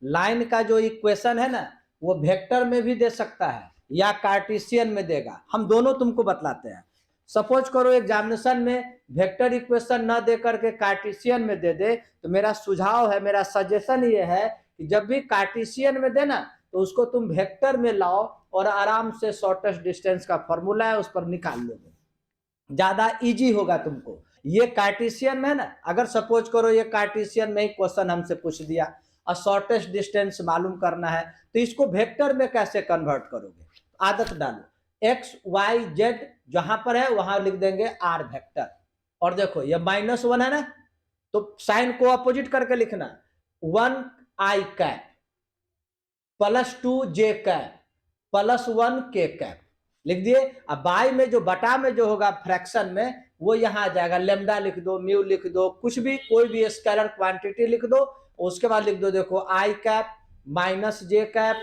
Line का जो equation है ना वो वेक्टर में भी दे सकता है या कार्टेशियन में देगा, हम दोनों तुमको बतलाते हैं। सपोज करो एग्जामिनेशन में वेक्टर इक्वेशन न दे करके कार्टेशियन में दे दे, तो मेरा सुझाव है, मेरा सजेशन ये है कि जब भी कार्टेशियन में देना तो उसको तुम वेक्टर में लाओ और आराम से शॉर्टेस्ट डिस्टेंस का फॉर्मूला है उस पर निकाल लोगे, ज्यादा इजी होगा तुमको। ये कार्टेशियन में है ना, अगर सपोज करो ये कार्टेशियन में ही क्वेश्चन हमसे पूछ दिया और शॉर्टेस्ट डिस्टेंस मालूम करना है, तो इसको वेक्टर में कैसे कन्वर्ट करोगे? आदत डालो, एक्स वाई जेड जहां पर है वहां लिख देंगे आर वेक्टर, और देखो ये -1 है ना, तो साइन को अपोजिट करके लिखना, 1 आई कैप +2 जे कैप +1 के कैप लिख दिए। अब बाई में जो बटा में जो होगा फ्रैक्शन में वो यहां आ जाएगा, लेमडा लिख दो, म्यू लिख दो, कुछ भी कोई भी स्केलर क्वांटिटी लिख दो, उसके बाद लिख दो देखो आई कैप -जे कैप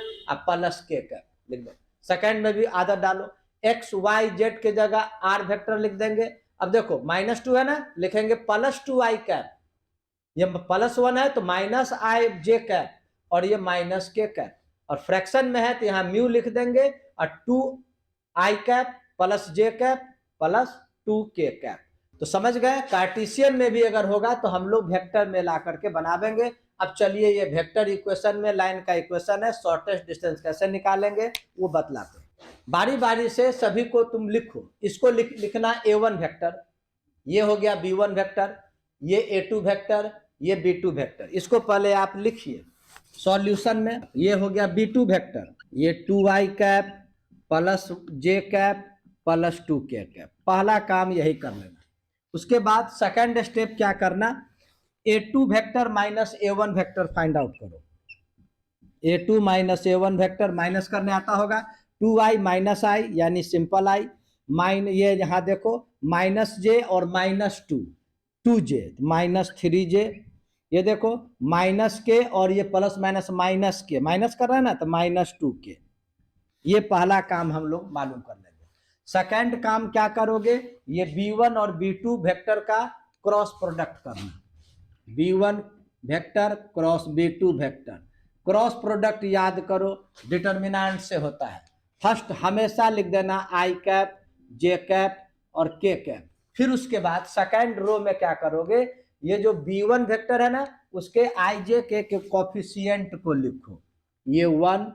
प्लस के कैप लिख दो। सेकंड में भी आदत डालो, एक्स वाई जेड के जगह आर वेक्टर लिख देंगे। अब देखो -2 है ना, लिखेंगे +2 आई कैप, ये +1 है तो -i जे कैप और ये -k कैप, और फ्रैक्शन में है तो यहाँ म्यू लिख देंगे और 2 आई कैप + जे कैप + 2 के कैप। तो समझ गए, कार्टेशियन में भी अगर होगा तो हम लोग वेक्टर में ला करके बना देंगे। अब चलिए ये वेक्टर इक्वेशन में लाइन का इक्वेशन है, शॉर्टेस्ट डिस्टेंस कैसे निकालेंगे वो बतलाते हैं। बारी बारी से सभी को तुम लिखो, इसको लिखना a1 वेक्टर, ये हो गया b1 वेक्टर, ये a2 वेक्टर, ये b2 वेक्टर, इसको पहले आप लिखिए सॉल्यूशन में। ये हो गया b2 वेक्टर, ये 2i cap +j cap +2k cap, पहला काम यही कर लेना। उसके बाद सेकंड स्टेप क्या करना, a2 vector -a1 vector find out करो। a2 -a1 वेक्टर माइनस करने आता होगा, 2i -i यानी सिंपल i, ये यहाँ देखो -j और -2 2j -3j, ये देखो -k और ये +- माइनस कर रहा है ना तो -2k। ये पहला काम हम लोग मालूम कर लेंगे। सेकंड काम क्या करोगे, ये b1 और b2 वेक्टर का क्रॉस प्रोडक्ट करना, b1 vector cross b2 vector. Cross product याद करो डिटर्मिनेंट से होता है, फर्स्ट हमेशा लिख देना आई कैप जे कैप और के कैप। फिर उसके बाद सेकंड रो में क्या करोगे, ये जो b1 वेक्टर है ना उसके आई जे के कोफिशिएंट को लिखो, ये 1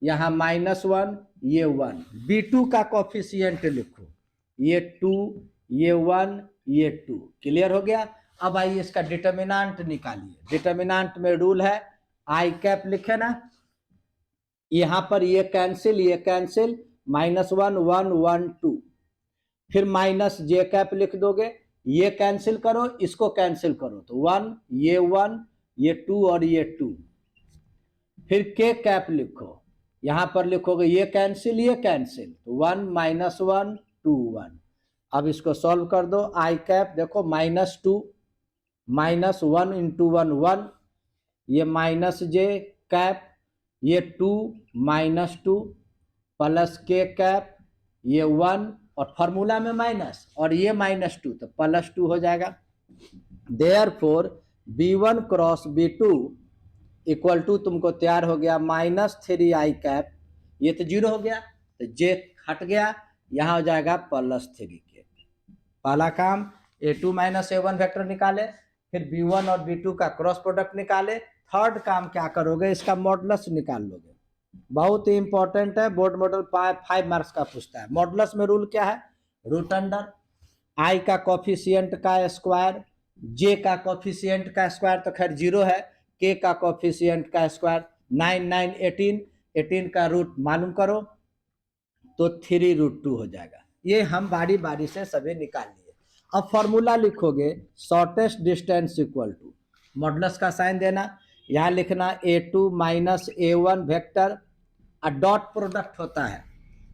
यहाँ -1 ये 1, b2 का कोफिशिएंट लिखो, ये 2 ये 1 ये 2। क्लियर हो गया। अब आइए इसका डिटर्मिनेंट निकालिए। डिटर्मिनेंट में रूल है आई कैप लिखे ना, यहां पर ये कैंसिल -1 1 1 2, फिर -j कैप लिख दोगे, ये कैंसिल करो इसको कैंसिल करो तो 1 ये 2 और ये 2, फिर k कैप लिखो, यहां पर लिखोगे ये कैंसिल तो 1 -1 2 1। अब इसको सॉल्व कर दो, आई कैप देखो -2 -1 × 1 1, ये -j कैप ये 2 -2 +k कैप ये 1 और फॉर्मूला में माइनस और ये -2 तो +2 हो जाएगा। Therefore b1 cross b2 equal to तुमको तैयार हो गया -3i कैप, ये तो 0 हो गया तो j हट गया, यहाँ हो जाएगा +3k। पहला काम a2 -a1 वेक्टर निकाले, फिर b1 और b2 का क्रॉस प्रोडक्ट निकाले। थर्ड काम क्या करोगे, इसका मॉडुलस निकाल लोगे, बहुत ही इंपॉर्टेंट है, बोर्ड मॉडल 5 मार्क्स का पूछता है। मॉडुलस में रूल क्या है, √अंडर आई का कोफिशिएंट का स्क्वायर, जे का कोफिशिएंट का स्क्वायर तो खैर 0 है, के का कोफिशिएंट का स्क्वायर 9 9 18, 18 का रूट मालूम करो तो 3√2 हो जाएगा। ये हम बारी बारी से सभी निकाल लिए। अब फॉर्मूला लिखोगे shortest distance equal to, modulus का साइन देना, यहाँ लिखना a2 -a1 vector, dot product होता है,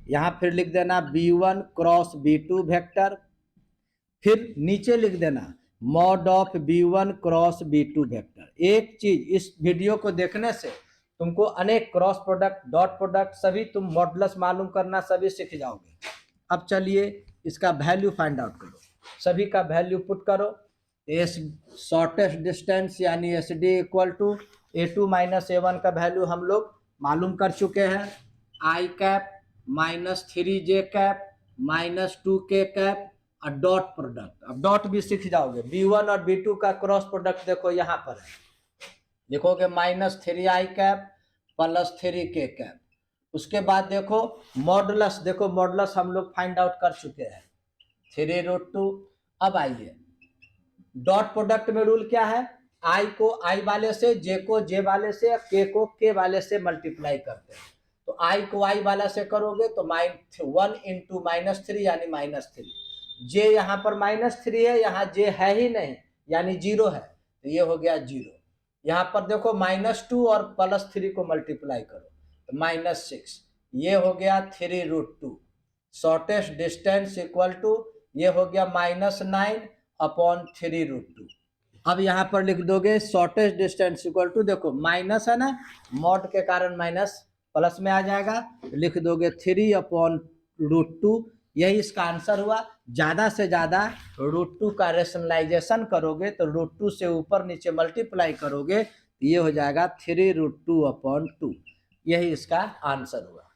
यहाँ फिर लिख देना b1 क्रॉस b2 वेक्टर, फिर नीचे लिख देना mod of b1 cross b2 vector. एक चीज इस वीडियो को देखने से तुमको अनेक क्रॉस प्रोडक्ट डॉट प्रोडक्ट सभी तुम मॉडुलस मालूम करना सभी सीख जाओगे। अब चलिए इसका वैल्यू फाइंड आउट करो, सभी का वैल्यू पुट करो। एस शॉर्टेस्ट डिस्टेंस यानी S D equal to A2 minus A1 का वैल्यू हम लोग मालूम कर चुके हैं, I cap minus 3J cap minus 2K cap और डॉट प्रोडक्ट। अब डॉट भी सीख जाओगे, B1 और B2 का क्रॉस प्रोडक्ट देखो यहाँ पर है, लिखोगे minus 3I cap plus 3K cap. उसके बाद देखो मॉडुलस, देखो मॉडुलस हम लोग फाइंड आउट कर चुके हैं 3√2। अब आइए डॉट प्रोडक्ट में रूल क्या है, I को I वाले से, J को J वाले से, K को K वाले से मल्टीप्लाई करते हैं। तो I को I वाला से करोगे तो 1 इंटू माइनस 3 यानी माइनस 3। J यहाँ पर माइनस 3 है, यहाँ J है ही नहीं यानी 0 है, तो ये हो गया 0। यहाँ पर देखो -2 और +3 को मल्टीप्लाई करो तो -6, ये हो गया 3√2। शॉर्टेस्ट डिस्टेंस इक्वल टू ये हो गया -9 अपॉन 3√2। अब यहाँ पर लिख दोगे शॉर्टेस्ट डिस्टेंस इक्वल टू, देखो माइनस है ना, मॉड के कारण माइनस प्लस में आ जाएगा, लिख दोगे 3/√2। यही इसका आंसर हुआ। ज़्यादा से ज़्यादा √2 का रेशनलाइजेशन करोगे तो √2 से ऊपर नीचे मल्टीप्लाई करोगे तो ये हो जाएगा 3√2/2। यही इसका आंसर हुआ।